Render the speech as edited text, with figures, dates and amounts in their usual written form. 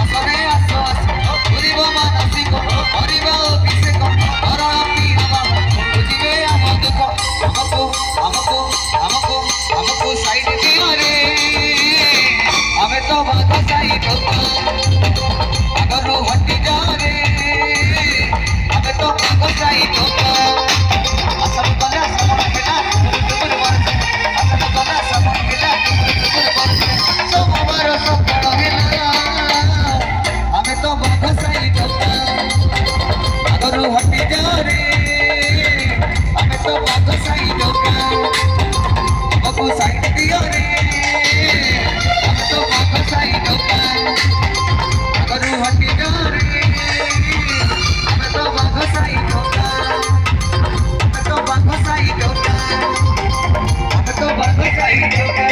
আসনে আসো আসো ঘুরিব মানসিক করিব অভিষেক করণ পিয়া বাবা বুঝিবে ଆମ ଦୁଃଖ ଆମକୁ ଆମକୁ ଆମକୁ ସାଇଡ ଦିଅ ରେ ଆମେ ତ ବାଘ ସାଇଡ ଆଗରୁ ହଟି ଯାଅ ରେ ଆମେ ତ ବାଘ ସାଇଡ ଆସନ କଲେ ସମୟ ହେଲା ତୁମର ବର୍ଷ ଆସନ କଲେ ସମୟ ହେଲା ତୁମର ବର୍ଷ ସୋମବାର ସକାଳ ହେଲା ଆମେ ତ ବାଘ ସାଇଡ ଆଗରୁ ହଟି ଯାଅ ରେ ଆମେ ତ ବାଘ ସାଇଡ ଆମକୁ ସାଇଡ ଦିଅ ରେ ଆମେ ତ ବାଘ ସାଇଡ ଆଗରୁ ହଟି ଯାଅ ରେ ଆମେ ତ ବାଘ ସାଇଡ ଆମେ ତ ବାଘ ସାଇଡ ଆମେ ତ ବାଘ ସାଇଡ